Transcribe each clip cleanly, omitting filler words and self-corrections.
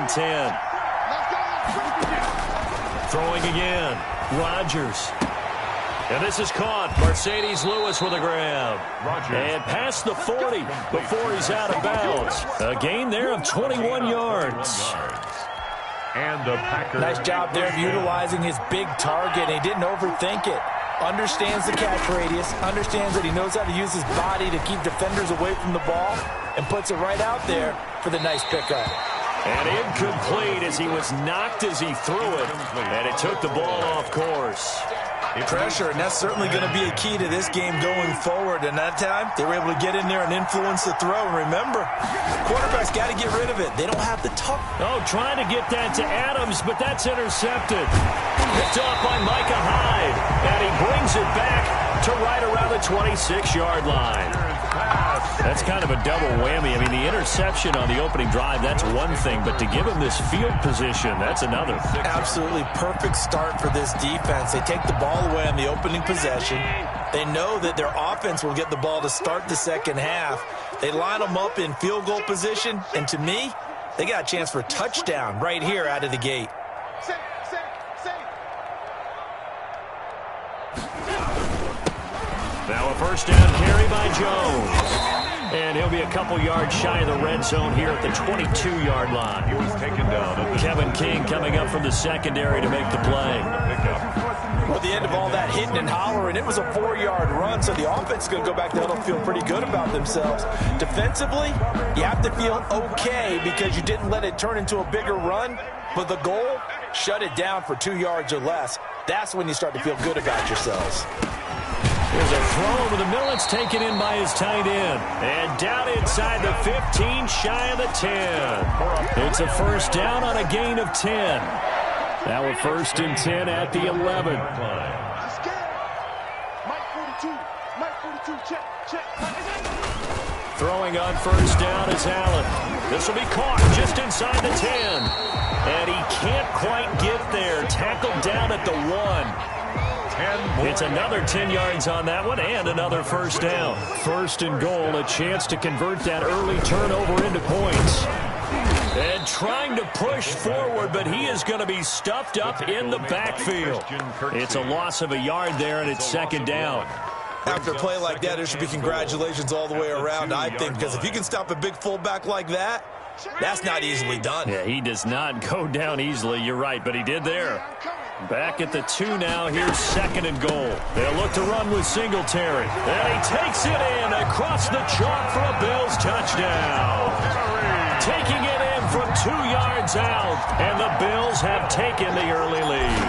and 10. Throwing again. Rodgers. And this is caught. Mercedes Lewis with a grab. And past the 40 before he's out of bounds. A gain there of 21 yards. And the Packers. Nice job there of utilizing his big target. He didn't overthink it. Understands the catch radius. Understands that he knows how to use his body to keep defenders away from the ball. And puts it right out there for the nice pickup. And incomplete as he was knocked as he threw it. And it took the ball off course. Pressure, and that's certainly going to be a key to this game going forward. And that time, they were able to get in there and influence the throw. And remember, quarterbacks got to get rid of it. They don't have the tough. Oh, trying to get that to Adams, but that's intercepted. Picked off by Micah Hyde. And he brings it back to right around the 26-yard line. That's kind of a double whammy. I mean, the interception on the opening drive, that's one thing. But to give him this field position, that's another. Absolutely perfect start for this defense. They take the ball away on the opening possession. They know that their offense will get the ball to start the second half. They line them up in field goal position. And to me, they got a chance for a touchdown right here out of the gate. Now a first down carry by Jones. And he'll be a couple yards shy of the red zone here at the 22-yard line. He was taken down. Kevin King coming up from the secondary to make the play. Well, at the end of all that hitting and hollering, it was a 4-yard run, so the offense is going to go back down and feel pretty good about themselves. Defensively, you have to feel okay because you didn't let it turn into a bigger run, but the goal, shut it down for 2 yards or less. That's when you start to feel good about yourselves. There's a throw over the middle. It's taken in by his tight end. And down inside the 15, shy of the 10. It's a first down on a gain of 10. Now a first and 10 at the 11. Throwing on first down is Allen. This will be caught just inside the 10. And he can't quite get there. Tackled down at the 1. It's another 10 yards on that one and another first down. First and goal, a chance to convert that early turnover into points. And trying to push forward, but he is going to be stuffed up in the backfield. It's a loss of a yard there, and it's second down. After a play like that, there should be congratulations all the way around, I think, because if you can stop a big fullback like that, that's not easily done. Yeah, he does not go down easily, you're right, but he did there. Back at the 2 now. Here's second and goal. They'll look to run with Singletary. And he takes it in across the chalk for a Bills touchdown. Taking it in from 2 yards out. And the Bills have taken the early lead.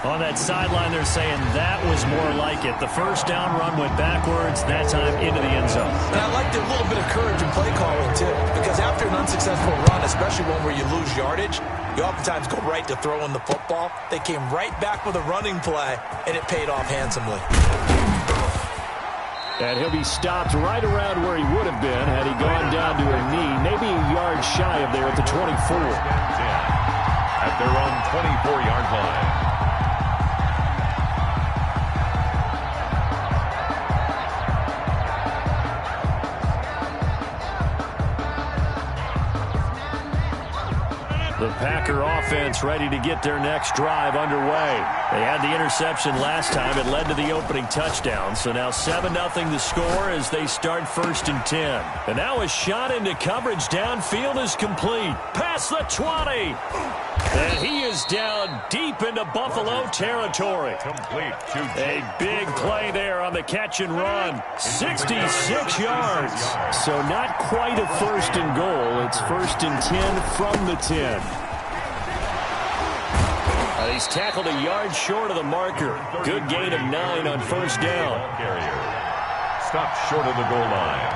On that sideline, they're saying that was more like it. The first down run went backwards, that time into the end zone. And I liked a little bit of courage in play calling, too, because after an unsuccessful run, especially one where you lose yardage, you oftentimes go right to throwing the football. They came right back with a running play, and it paid off handsomely. And he'll be stopped right around where he would have been had he gone down to a knee, maybe a yard shy of there at the 24. At their own 24-yard line. The Packer offense ready to get their next drive underway. They had the interception last time. It led to the opening touchdown. So now 7-0 the score as they start first and 10. And now a shot into coverage downfield is complete. Past the 20. And he is down deep into Buffalo territory. Complete to a big play there on the catch and run. 66 yards. So not quite a first and goal. It's first and 10 from the 10. He's tackled a yard short of the marker. Good gain of 9 on first down. Stopped short of the goal line.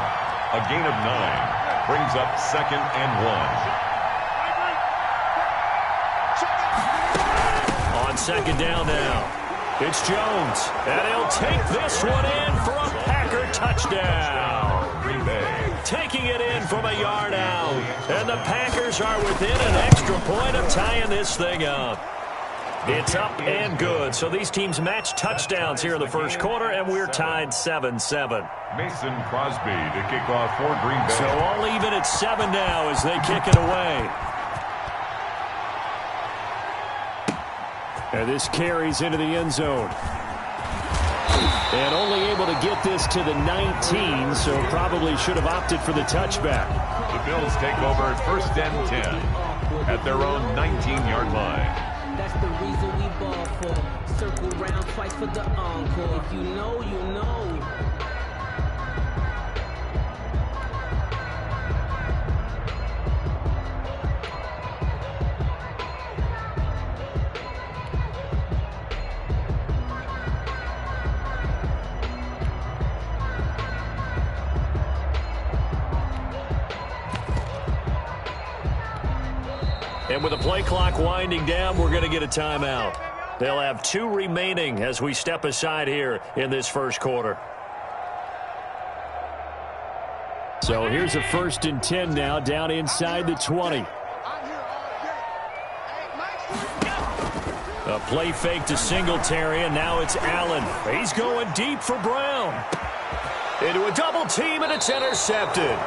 A gain of 9 brings up second and 1. On second down now. It's Jones. And he'll take this one in for a Packer touchdown. Green Bay. Taking it in from a yard out. And the Packers are within an extra point of tying this thing up. It's up and good. So these teams match touchdowns here in the first quarter, and we're tied 7-7. Mason Crosby to kick off for Green Bay. So all even at 7 now as they kick it away. And this carries into the end zone. And only able to get this to the 19, so probably should have opted for the touchback. The Bills take over first and 10 at their own 19-yard line. That's the reason we ball for. Circle round twice for the encore. If you know, you know. And with the play clock winding down, we're going to get a timeout. They'll have 2 remaining as we step aside here in this first quarter. So here's a 1st and 10 now, down inside the 20. A play fake to Singletary, and now it's Allen. He's going deep for Brown. Into a double team, and it's intercepted.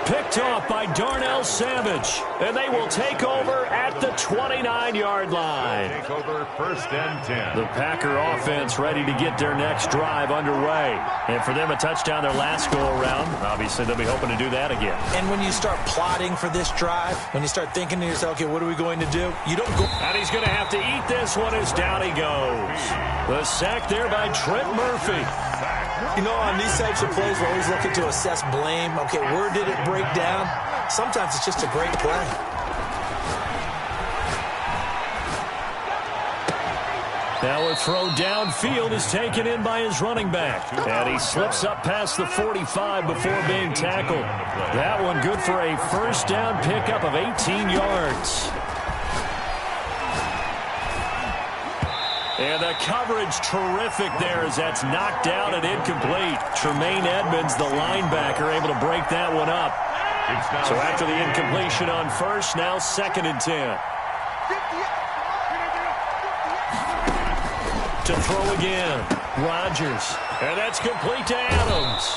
Picked off by Darnell Savage, and they will take over at the 29-yard line. Take over first and 10. The Packer offense ready to get their next drive underway. And for them, a touchdown their last go-around. Obviously, they'll be hoping to do that again. And when you start plotting for this drive, when you start thinking to yourself, okay, what are we going to do? You don't go. And he's going to have to eat this one as down he goes. The sack there by Trent Murphy. You know, on these types of plays, we're always looking to assess blame. Okay, where did it break down? Sometimes it's just a great play. Now a throw downfield is taken in by his running back. And he slips up past the 45 before being tackled. That one good for a first down pickup of 18 yards. And the coverage terrific there as that's knocked out and incomplete. Tremaine Edmonds, the linebacker, able to break that one up. So after the incompletion on first, now 2nd and 10. To throw again, Rodgers. And that's complete to Adams.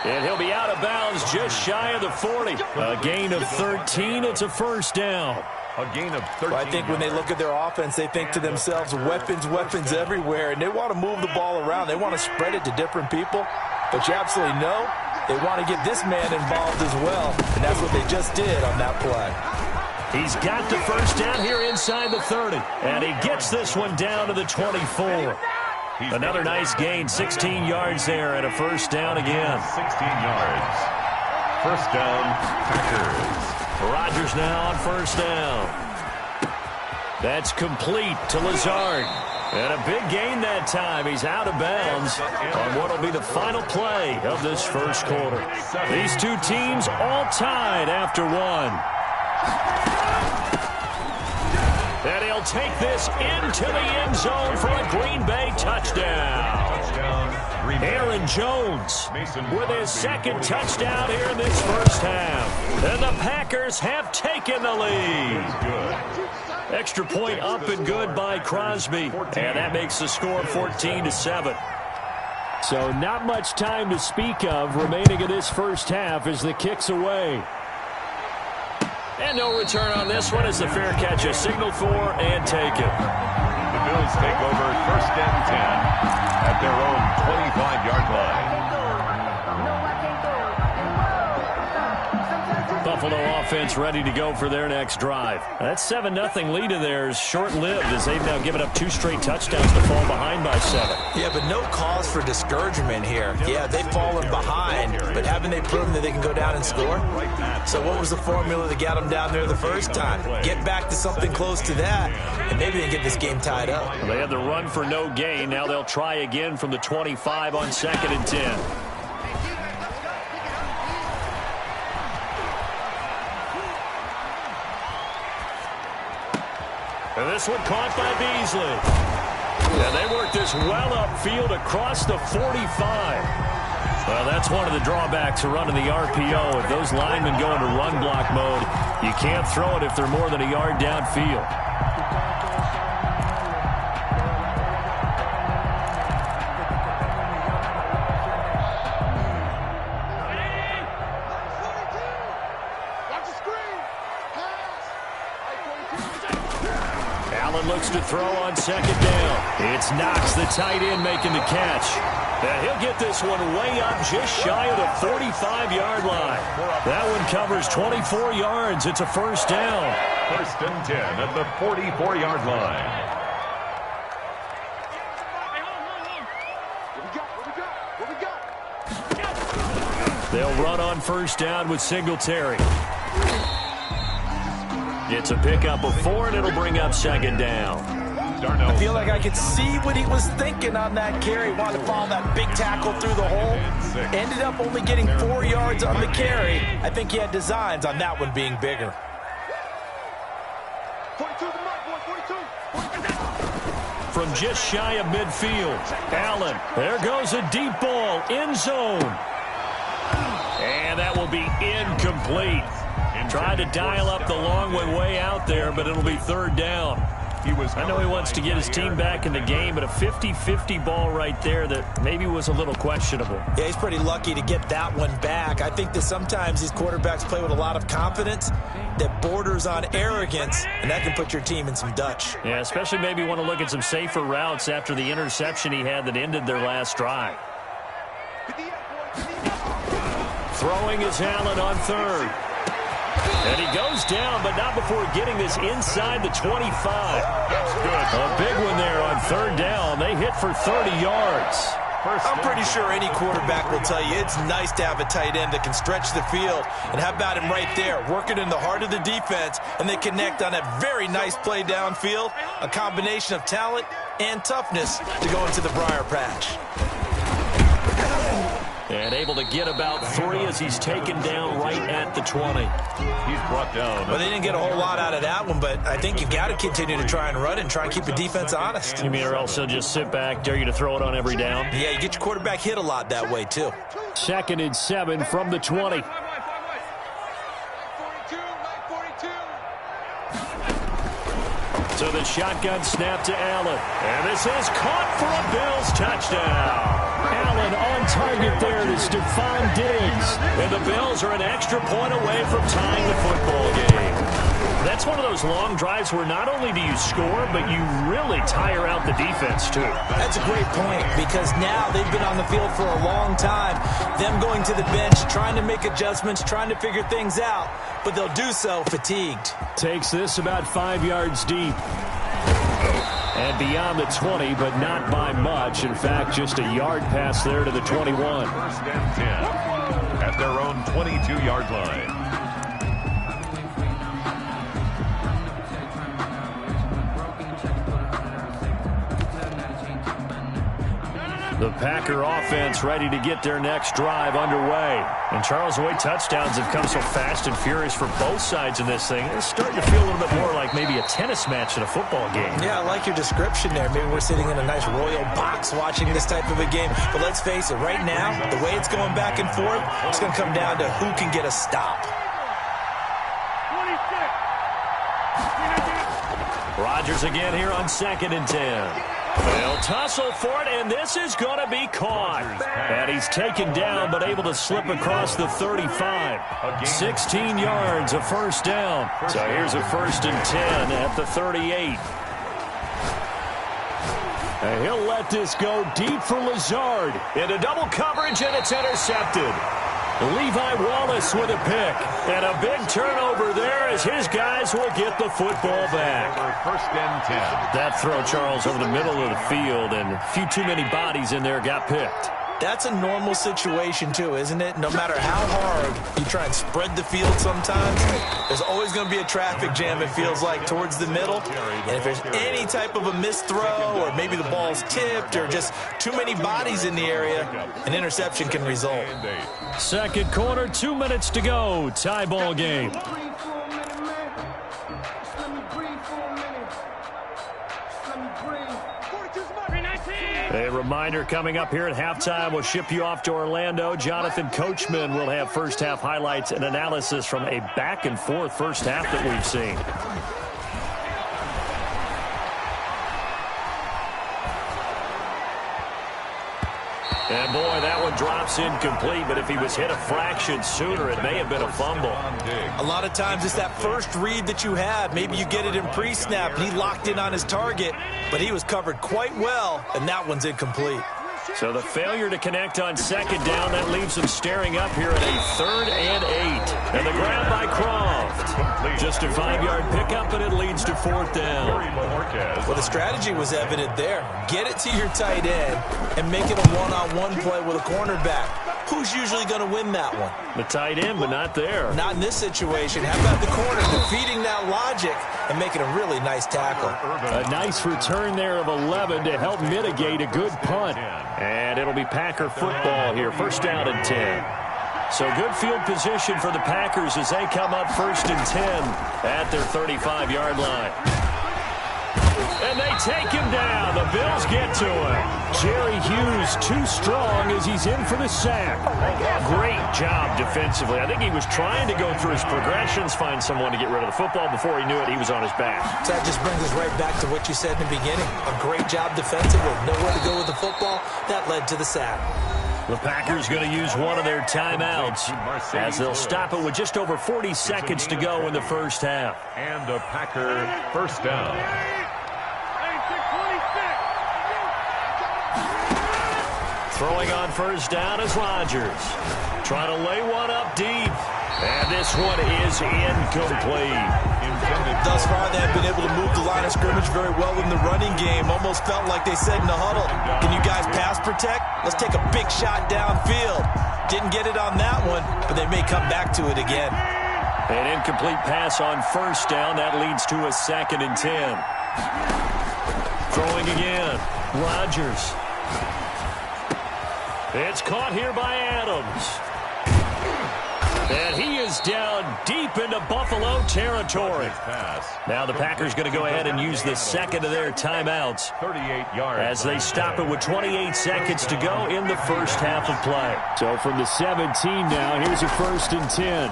And he'll be out of bounds just shy of the 40. A gain of 13, it's a first down. A gain of 13. Well, I think when they look at their offense, they think to themselves, weapons, weapons everywhere, and they want to move the ball around. They want to spread it to different people. But you absolutely know they want to get this man involved as well, and that's what they just did on that play. He's got the first down here inside the 30, and he gets this one down to the 24. Another nice gain, 16 yards there, and a first down again. 16 yards. First down, Packers. Rodgers now on first down. That's complete to Lazard. And a big gain that time. He's out of bounds on what will be the final play of this first quarter. These two teams all tied after one. And he'll take this into the end zone for a Green Bay touchdown. Aaron Jones with his 2nd touchdown here in this first half. And the Packers have taken the lead. Extra point up and good by Crosby. And that makes the score 14-7. So not much time to speak of remaining in this first half as the kick's away. And no return on this one as the fair catch is signaled for and taken. The Bills take over first and 10 at their own 25-yard line. Buffalo offense ready to go for their next drive. That 7-0 lead of theirs short-lived as they've now given up 2 straight touchdowns to fall behind by 7. Yeah, but no cause for discouragement here. Yeah, they've fallen behind, but haven't they proven that they can go down and score? So what was the formula that got them down there the first time? Get back to something close to that, and maybe they get this game tied up. Well, they had the run for no gain. Now they'll try again from the 25 on 2nd and 10. And this one caught by Beasley. And they work this well upfield across the 45. Well, that's one of the drawbacks of running the RPO. If those linemen go into run block mode, you can't throw it if they're more than a yard downfield. Allen looks to throw on second down. It's Knox, the tight end, making the catch. And he'll get this one way up just shy of the 45-yard line. That one covers 24 yards. It's a first down. First and 10 at the 44-yard line. They'll run on first down with Singletary. It's a pickup of 4, and it'll bring up second down. I feel like I could see what he was thinking on that carry. Wanted to follow that big tackle through the hole. Ended up only getting 4 yards on the carry. I think he had designs on that one being bigger. 42. From just shy of midfield, Allen. There goes a deep ball, end zone. And that will be incomplete. Tried to dial up the long one way out there, but it'll be third down. I know he wants to get his team back in the game, but a 50-50 ball right there that maybe was a little questionable. Yeah, he's pretty lucky to get that one back. I think that sometimes these quarterbacks play with a lot of confidence that borders on arrogance, and that can put your team in some Dutch. Yeah, especially maybe want to look at some safer routes after the interception he had that ended their last drive. Throwing is Allen on third. And he goes down, but not before getting this inside the 25. A big one there on third down. They hit for 30 yards. I'm pretty sure any quarterback will tell you it's nice to have a tight end that can stretch the field. And how about him right there, working in the heart of the defense, and they connect on that very nice play downfield. A combination of talent and toughness to go into the briar patch. And able to get about 3 as he's taken down right at the 20. He's brought down. Well, they didn't get a whole lot out of that one, but I think you've got to continue to try and run and try and keep the defense honest. You mean or else he'll just sit back, dare you to throw it on every down? Yeah, you get your quarterback hit a lot that way, too. 2nd and 7 from the 20. So the shotgun snap to Allen. And this is caught for a Bills touchdown. Allen on target there to Stephon Diggs. And the Bills are an extra point away from tying the football game. That's one of those long drives where not only do you score, but you really tire out the defense, too. That's a great point, because now they've been on the field for a long time. Them going to the bench, trying to make adjustments, trying to figure things out, but they'll do so fatigued. Takes this about 5 yards deep. And beyond the 20, but not by much. In fact, just a yard pass there to the 21. First and 10 at their own 22-yard line. The Packer offense ready to get their next drive underway. And Charles, the way touchdowns have come so fast and furious for both sides in this thing, it's starting to feel a little bit more like maybe a tennis match in a football game. Yeah, I like your description there. Maybe we're sitting in a nice royal box watching this type of a game. But let's face it, right now, the way it's going back and forth, it's going to come down to who can get a stop. Rodgers again here on 2nd and 10. They'll tussle for it, and this is going to be caught. And he's taken down, but able to slip across the 35. 16 yards, a first down. So here's a 1st and 10 at the 38. And he'll let this go deep for Lazard. Into double coverage, and it's intercepted. Levi Wallace with a pick. And a big turnover there as his guys will get the football back. First and 10. That throw, Charles, over the middle of the field, and a few too many bodies in there got picked. That's a normal situation, too, isn't it? No matter how hard you try and spread the field sometimes, there's always going to be a traffic jam, it feels like, towards the middle. And if there's any type of a missed throw, or maybe the ball's tipped, or just too many bodies in the area, an interception can result. Second quarter, 2 minutes to go. Tie ball game. A reminder coming up here at halftime. We'll ship you off to Orlando. Jonathan Coachman will have first half highlights and analysis from a back and forth first half that we've seen. And, boy, that one drops incomplete, but if he was hit a fraction sooner, it may have been a fumble. A lot of times it's that first read that you have. Maybe you get it in pre-snap, and he locked in on his target, but he was covered quite well, and that one's incomplete. So the failure to connect on second down, that leaves them staring up here at a 3rd and 8. And the grab by Croft. Just a 5-yard pickup, and it leads to 4th down. Well, the strategy was evident there. Get it to your tight end and make it a one-on-one play with a cornerback. Who's usually going to win that one? The tight end, but not there. Not in this situation. How about the corner defeating that logic and making a really nice tackle? A nice return there of 11 to help mitigate a good punt. And it'll be Packer football here. 1st down and 10. So good field position for the Packers as they come up 1st and 10 at their 35-yard line. And they take him down. The Bills get to him. Jerry Hughes too strong as he's in for the sack. Great job defensively. I think he was trying to go through his progressions, find someone to get rid of the football. Before he knew it, he was on his back. So that just brings us right back to what you said in the beginning. A great job defensively. Nowhere to go with the football. That led to the sack. The Packers going to use one of their timeouts as they'll stop it with just over 40 seconds to go in the first half. And a Packer 1st down. Throwing on 1st down is Rodgers. Trying to lay one up deep. And this one is incomplete. Thus far, they have been able to move the line of scrimmage very well in the running game. Almost felt like they said in the huddle, can you guys pass protect? Let's take a big shot downfield. Didn't get it on that one, but they may come back to it again. An incomplete pass on 1st down. That leads to a 2nd and 10. Throwing again. Rodgers. It's caught here by Adams. And he is down deep into Buffalo territory. Now the Packers going to go ahead and use the 2nd of their timeouts 38 yards as they stop it with 28 seconds to go in the first half of play. So from the 17 now, here's a 1st and 10.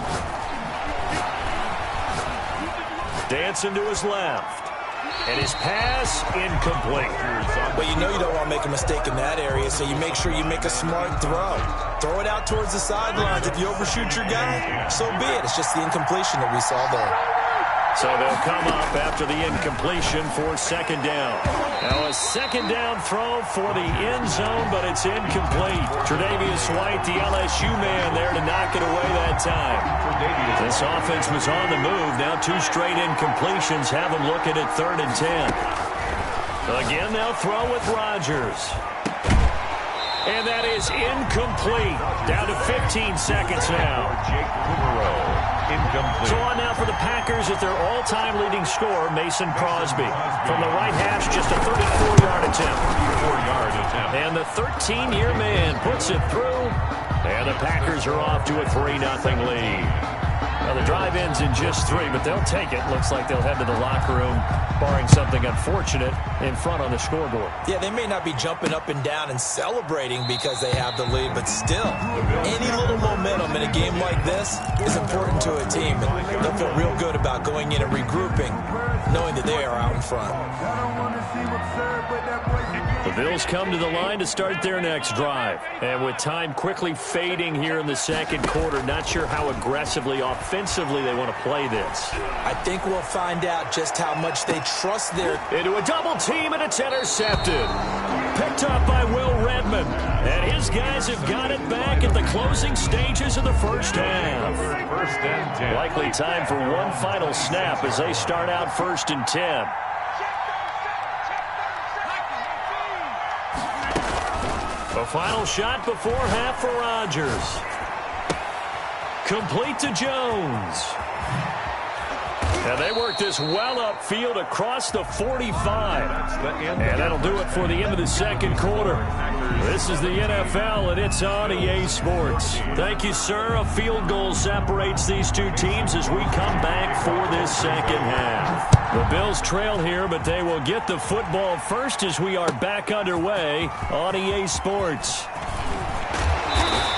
Dancing to his left. And his pass incomplete. Well, you know you don't want to make a mistake in that area, so you make sure you make a smart throw. Throw it out towards the sidelines. If you overshoot your guy, so be it. It's just the incompletion that we saw there. So they'll come up after the incompletion for 2nd down. Now a 2nd down throw for the end zone, but it's incomplete. Tre'Davious White, the LSU man, there to knock it away that time. This offense was on the move. Now 2 straight incompletions have them looking at 3rd and 10. Again, they'll throw with Rodgers. And that is incomplete. Down to 15 seconds now. Incomplete. So on now for the Packers at their all-time leading scorer, Mason Crosby. From the right hash, just a 34-yard attempt. 4-yard attempt. And the 13-year man puts it through. And the Packers are off to a 3-0 lead. Now the drive ends in just 3, but they'll take it. Looks like they'll head to the locker room, barring something unfortunate, in front on the scoreboard. Yeah, they may not be jumping up and down and celebrating because they have the lead, but still, any little momentum in a game like this is important to a team. And they'll feel real good about going in and regrouping, knowing that they are out in front. The Bills come to the line to start their next drive. And with time quickly fading here in the 2nd quarter, not sure how aggressively, offensively they want to play this. I think we'll find out just how much they trust their... Into a double team, and it's intercepted. Picked up by Will Redmond. And his guys have got it back at the closing stages of the first half. 1st and 10. Likely time for one final snap as they start out 1st and 10. A final shot before half for Rodgers. Complete to Jones. And they work this well upfield across the 45. And that'll do it for the end of the 2nd quarter. This is the NFL, and it's on EA Sports. Thank you, sir. A field goal separates these two teams as we come back for this 2nd half. The Bills trail here, but they will get the football first as we are back underway on EA Sports.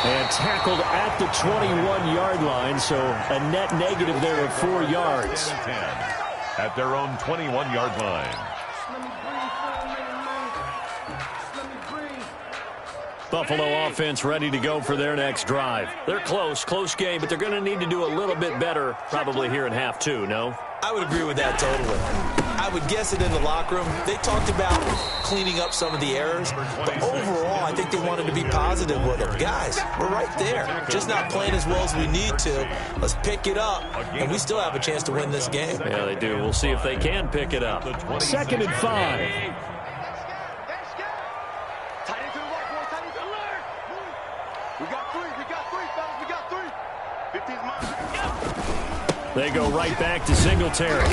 And tackled at the 21-yard line, so a net negative there of 4 yards. At their own 21-yard line. Buffalo offense ready to go for their next drive. They're close game, but they're going to need to do a little bit better probably here in half two, no? I would agree with that totally. I would guess it in the locker room. They talked about cleaning up some of the errors, but overall, I think they wanted to be positive with it. Guys, we're right there. Just not playing as well as we need to. Let's pick it up, and we still have a chance to win this game. Yeah, they do. We'll see if they can pick it up. 2nd and 5. They go right back to Singletary.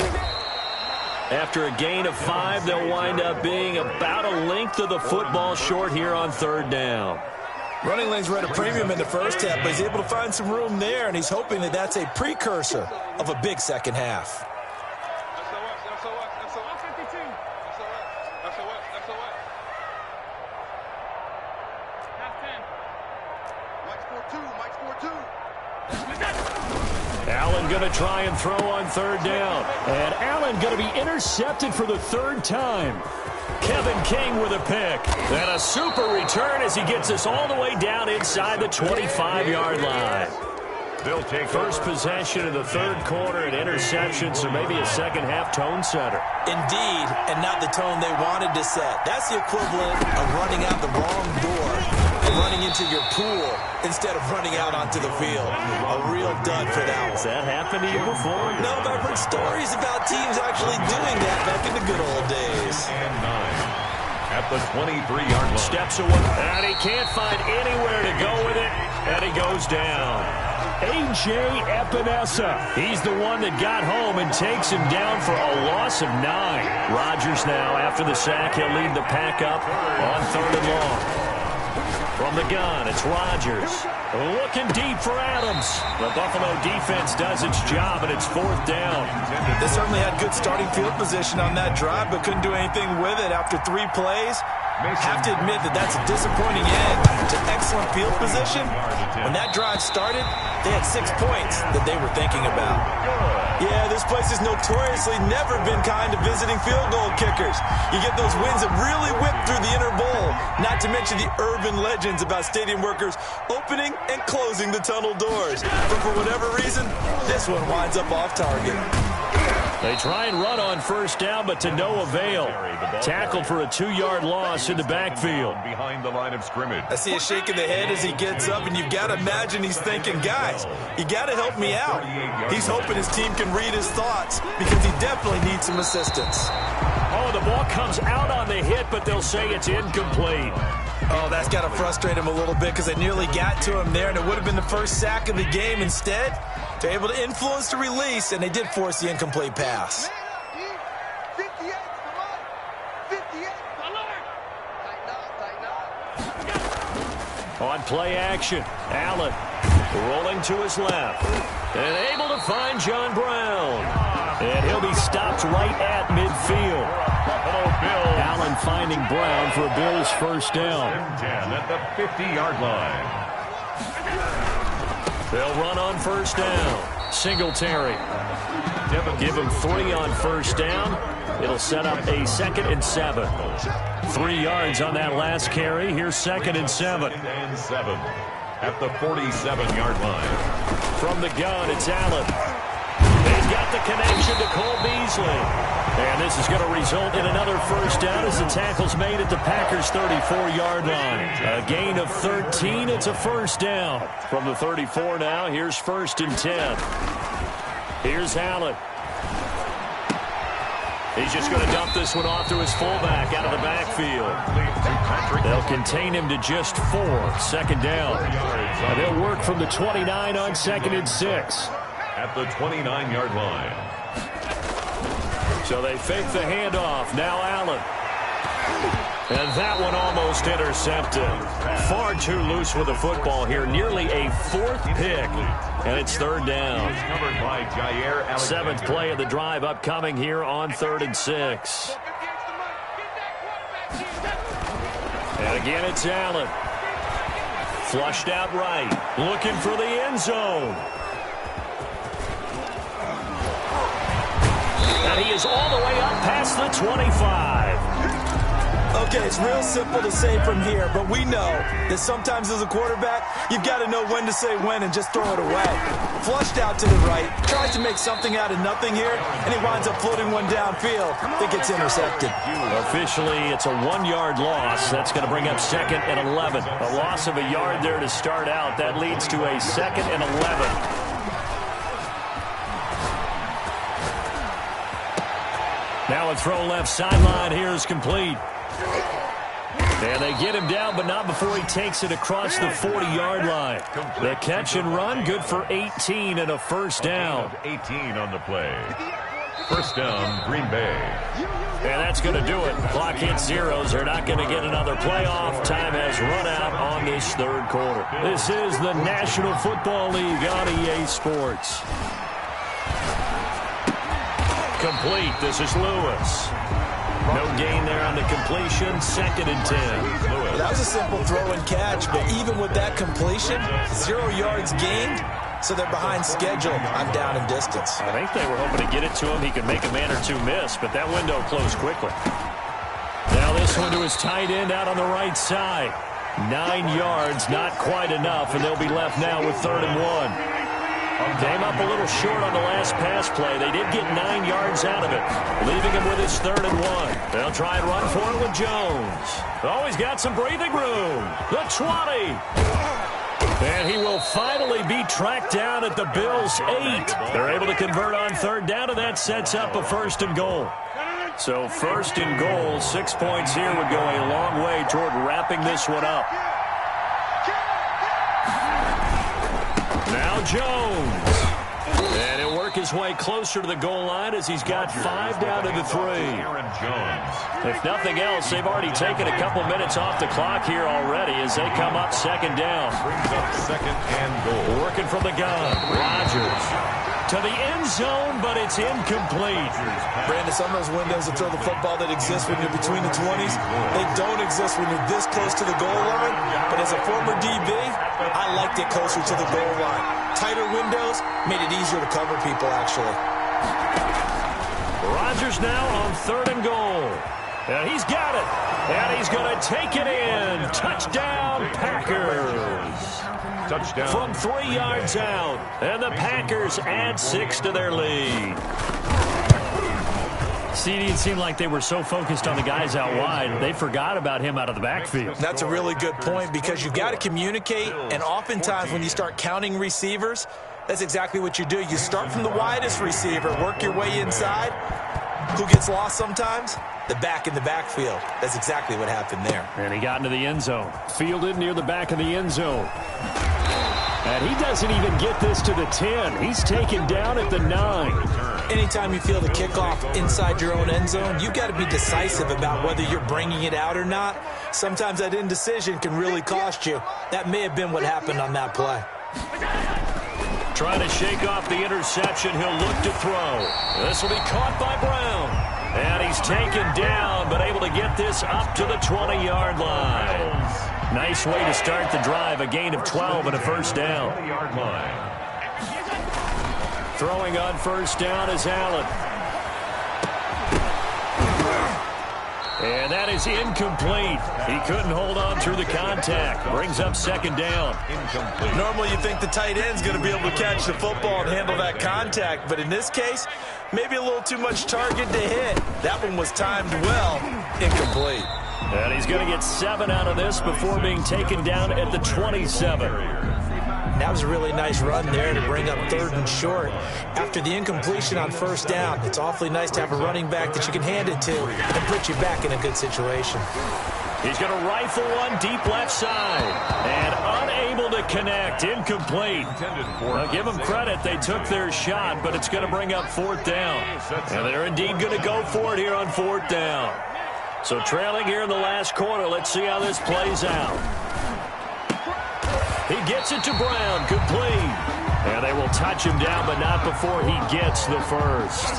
After a gain of 5, they'll wind up being about a length of the football short here on 3rd down. Running lanes were at a premium in the first half, but he's able to find some room there, and he's hoping that that's a precursor of a big second half. Allen going to try and throw on 3rd down. And Allen going to be intercepted for the 3rd time. Kevin King with a pick. And a super return as he gets us all the way down inside the 25-yard line. They'll take first possession of the 3rd quarter and interception, so maybe a second-half tone setter. Indeed, and not the tone they wanted to set. That's the equivalent of running out the wrong door and running into your pool instead of running out onto the field. A real dud for that one. Has that happened to you before? No, but I've heard stories about teams actually doing that back in the good old days. And 9 at the 23-yard line. Steps away, and he can't find anywhere to go with it, and he goes down. A.J. Epinesa. He's the one that got home and takes him down for a loss of 9. Rodgers now, after the sack, he'll lead the pack up on 3rd and long. From the gun, it's Rodgers. Looking deep for Adams. The Buffalo defense does its job, and it's 4th down. They certainly had good starting field position on that drive, but couldn't do anything with it after 3 plays. Have to admit that that's a disappointing end to excellent field position. When that drive started, they had 6 points that they were thinking about. Yeah, this place has notoriously never been kind to visiting field goal kickers. You get those wins that really whip through the inner bowl, not to mention the urban legends about stadium workers opening and closing the tunnel doors. But for whatever reason, this one winds up off target. They try and run on 1st down, but to no avail. Tackled for a 2-yard loss in the backfield. Behind the line of scrimmage. I see a shake of the head as he gets up, and you've got to imagine he's thinking, guys, you got to help me out. He's hoping his team can read his thoughts because he definitely needs some assistance. Oh, the ball comes out on the hit, but they'll say it's incomplete. Oh, that's got to frustrate him a little bit because they nearly got to him there, and it would have been the first sack of the game. Instead, they're able to influence the release, and they did force the incomplete pass. On play action, Allen rolling to his left and able to find John Brown. And he'll be stopped right at midfield. Allen finding Brown for a Bills 1st down. 10 at the 50-yard line. They'll run on 1st down. Singletary. Give him 3 on 1st down. It'll set up a 2nd and 7. 3 yards on that last carry. Here's 2nd and 7. 2nd and 7 at the 47-yard line. From the gun, it's Allen. He's got the connection to Cole Beasley. And this is going to result in another 1st down as the tackle's made at the Packers' 34-yard line. A gain of 13. It's a 1st down. From the 34 now, here's 1st and 10. Here's Allen. He's just going to dump this one off to his fullback out of the backfield. They'll contain him to just 4. 2nd down. And they'll work from the 29 on 2nd and 6. At the 29-yard line. So they fake the handoff. Now Allen. And that one almost intercepted. Far too loose with the football here. Nearly a 4th pick. And it's 3rd down. 7th play of the drive upcoming here on 3rd and 6. And again, it's Allen. Flushed out right. Looking for the end zone. And he is all the way up past the 25. Okay, it's real simple to say from here, but we know that sometimes as a quarterback, you've got to know when to say when and just throw it away. Flushed out to the right, tries to make something out of nothing here, and he winds up floating one downfield that gets intercepted. Officially, it's a 1-yard loss. That's going to bring up 2nd and 11. A loss of a yard there to start out. That leads to a 2nd and 11. Now a throw left sideline here is complete. And they get him down, but not before he takes it across the 40-yard line. The catch and run, good for 18 and a first down. 18 on the play. First down, Green Bay. And that's going to do it. Clock hits zeros. They're not going to get another playoff. Time has run out on this third quarter. This is the National Football League on EA Sports. Complete. This is Lewis. No gain there on the completion. 2nd and 10. Well, that was a simple throw and catch, but even with that completion, 0 yards gained, so they're behind schedule on down and distance. I think they were hoping to get it to him. He could make a man or two miss, but that window closed quickly. Now this one to his tight end out on the right side. 9 yards, not quite enough, and they'll be left now with 3rd and 1. Came up a little short on the last pass play. They did get 9 yards out of it, leaving him with his 3rd and 1. They'll try and run for it with Jones. Oh, he's got some breathing room. The 20. And he will finally be tracked down at the Bills' 8. They're able to convert on 3rd down, and that sets up a 1st and goal. So 1st and goal, 6 points here would go a long way toward wrapping this one up. Now Jones. And he'll work his way closer to the goal line as he's got 5 down to the 3. If nothing else, they've already taken a couple minutes off the clock here already as they come up 2nd down. Brings up 2nd and goal. Working from the gun. Rodgers to the end zone, but it's incomplete. Brandon, some of those windows to throw the football that exist when you're between the 20s, they don't exist when you're this close to the goal line. But as a former DB, I liked it closer to the goal line. Tighter windows made it easier to cover people, actually. Rodgers now on 3rd and goal. And he's got it. And he's going to take it in. Touchdown, Packers. Touchdown. From 3 yards out. And the Packers add 6 to their lead. CD, it seemed like they were so focused on the guys out wide, they forgot about him out of the backfield. That's a really good point because you've got to communicate, and oftentimes when you start counting receivers, that's exactly what you do. You start from the widest receiver, work your way inside. Who gets lost sometimes? The back in the backfield. That's exactly what happened there. And he got into the end zone. Fielded near the back of the end zone. And he doesn't even get this to the 10. He's taken down at the 9. Anytime you feel the kickoff inside your own end zone, you've got to be decisive about whether you're bringing it out or not. Sometimes that indecision can really cost you. That may have been what happened on that play. Trying to shake off the interception. He'll look to throw. This will be caught by Brown. And he's taken down, but able to get this up to the 20-yard line. Nice way to start the drive. A gain of 12 and a first down. 20-yard line. Throwing on first down is Allen. And that is incomplete. He couldn't hold on through the contact. Brings up 2nd down. Incomplete. Normally you think the tight end's going to be able to catch the football and handle that contact, but in this case, maybe a little too much target to hit. That one was timed well. Incomplete. And he's going to get 7 out of this before being taken down at the 27. That was a really nice run there to bring up 3rd and short. After the incompletion on first down, it's awfully nice to have a running back that you can hand it to and put you back in a good situation. He's going to rifle one deep left side. And unable to connect. Incomplete. I'll give them credit. They took their shot, but it's going to bring up 4th down. And they're indeed going to go for it here on 4th down. So trailing here in the last quarter. Let's see how this plays out. He gets it to Brown, complete. And they will touch him down, but not before he gets the first.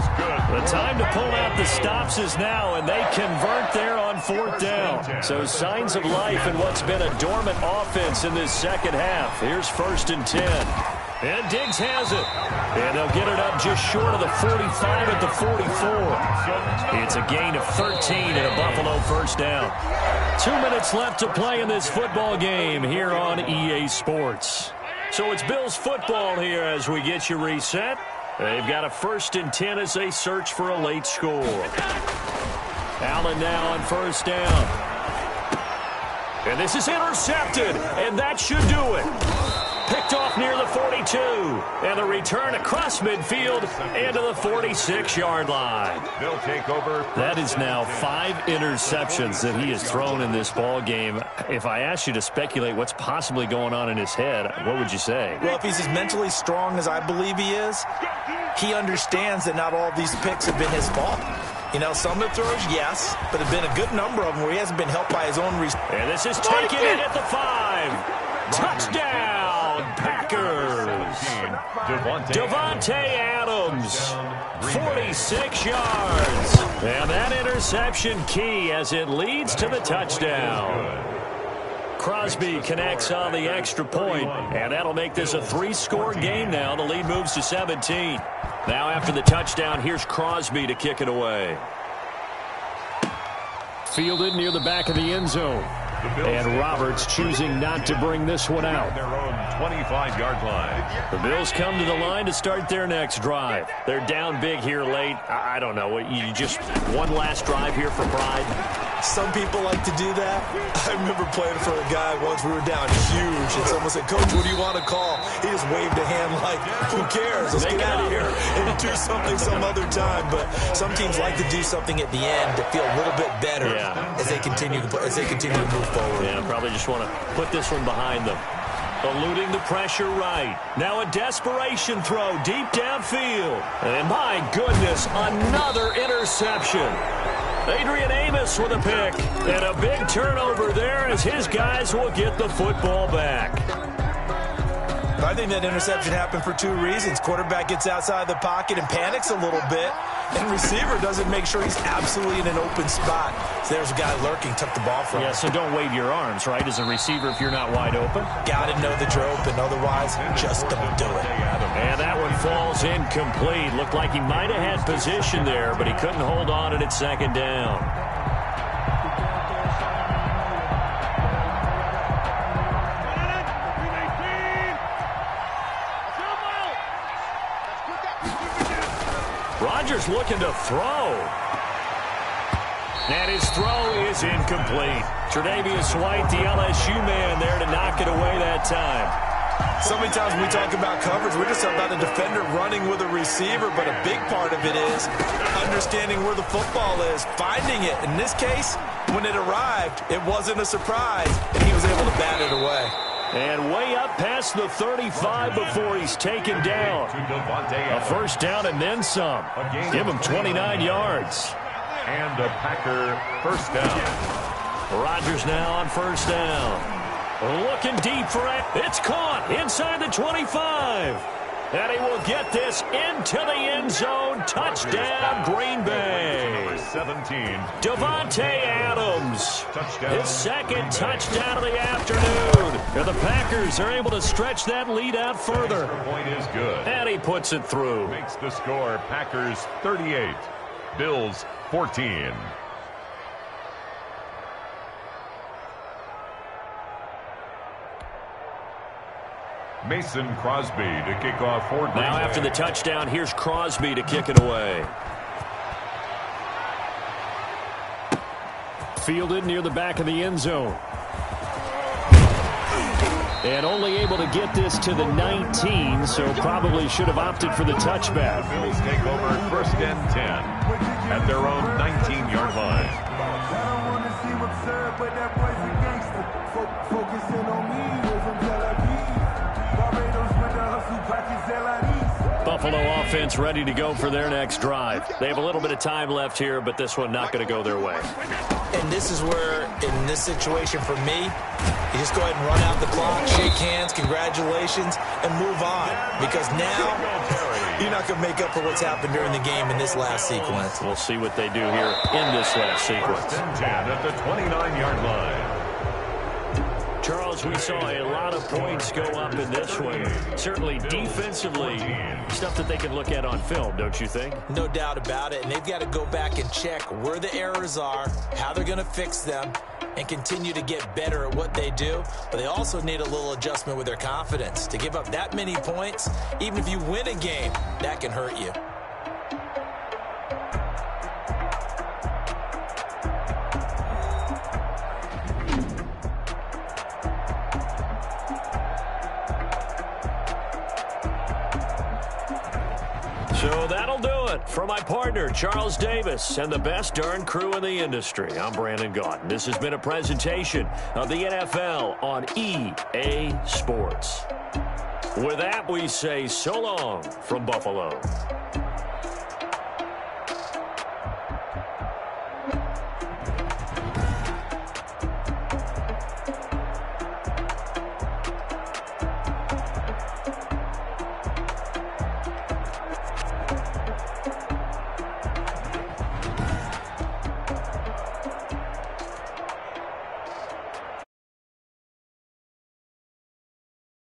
The time to pull out the stops is now, and they convert there on 4th down. So signs of life in what's been a dormant offense in this second half. Here's 1st and 10. And Diggs has it. And they'll get it up just short of the 45 at the 44. It's a gain of 13 and a Buffalo first down. 2 minutes left to play in this football game here on EA Sports. So it's Bills football here as we get you reset. They've got a 1st and 10 as they search for a late score. Allen now on first down. And this is intercepted, and that should do it. Picked off near the 42, and the return across midfield into the 46-yard line. They'll take over. That is now 5 interceptions that he has thrown in this ball game. If I asked you to speculate what's possibly going on in his head, what would you say? Well, if he's as mentally strong as I believe he is, he understands that not all of these picks have been his fault. You know, some of the throws, yes, but have been a good number of them where he hasn't been helped by his own receivers. And this is taken in at the 5. Touchdown! Packers. Davante Adams, 46 yards. And that interception key as it leads to the touchdown. Crosby connects on the extra point, and that'll make this a 3-score game now. The lead moves to 17. Now after the touchdown, here's Crosby to kick it away. Fielded near the back of the end zone. And Roberts choosing not to bring this one out. Their own 25-yard line. The Bills come to the line to start their next drive. They're down big here late. I don't know. You just one last drive here for pride? Some people like to do that. I remember playing for a guy once. We were down huge, and someone said, "Coach, what do you want to call?" He just waved a hand like, "Who cares? Let's get out of here and do something some other time." But some teams like to do something at the end to feel a little bit better as they continue to move forward. Yeah, probably just want to put this one behind them. Eluding the pressure right. Now a desperation throw deep downfield. And my goodness, another interception. Adrian Amos with a pick. And a big turnover there as his guys will get the football back. I think that interception happened for 2 reasons. Quarterback gets outside the pocket and panics a little bit, and receiver doesn't make sure he's absolutely in an open spot. So there's a guy lurking, took the ball from him. Yeah, so don't wave your arms, right, as a receiver if you're not wide open. Got to know that you're open. Otherwise, just don't do it. And that one falls incomplete. Looked like he might have had position there, but he couldn't hold on at 2nd down. Rodgers looking to throw. And his throw is incomplete. Tre'Davious White, the LSU man, there to knock it away that time. So many times when we talk about coverage, we're just about a defender running with a receiver, but a big part of it is understanding where the football is, finding it. In this case, when it arrived, it wasn't a surprise, and he was able to bat it away. And way up past the 35 before he's taken down. A first down and then some. Give him 29 yards. And a Packer first down. Rodgers now on first down. Looking deep for it. It's caught inside the 25. And he will get this into the end zone. Touchdown, Green Bay. 17. Davante Adams. Touchdown. His 2nd touchdown of the afternoon. And the Packers are able to stretch that lead out further. Point is good. And he puts it through. Makes the score Packers 38. Bills 14. Mason Crosby to kick off for Green Bay. Now after the touchdown, here's Crosby to kick it away. Fielded near the back of the end zone. And only able to get this to the 19, so probably should have opted for the touchback. Bills take over 1st and 10 at their own 19-yard line. Buffalo offense ready to go for their next drive. They have a little bit of time left here, but this one not going to go their way. And this is where, in this situation for me, you just go ahead and run out the clock, shake hands, congratulations, and move on. Because now, you're not going to make up for what's happened during the game in this last sequence. We'll see what they do here in this last sequence. 10 at the 29-yard line. Charles, we saw a lot of points go up in this one. Certainly defensively, stuff that they can look at on film, don't you think? No doubt about it, and they've got to go back and check where the errors are, how they're going to fix them, and continue to get better at what they do. But they also need a little adjustment with their confidence. To give up that many points, even if you win a game, that can hurt you. So that'll do it for my partner, Charles Davis, and the best darn crew in the industry. I'm Brandon Gaudin. This has been a presentation of the NFL on EA Sports. With that, we say so long from Buffalo.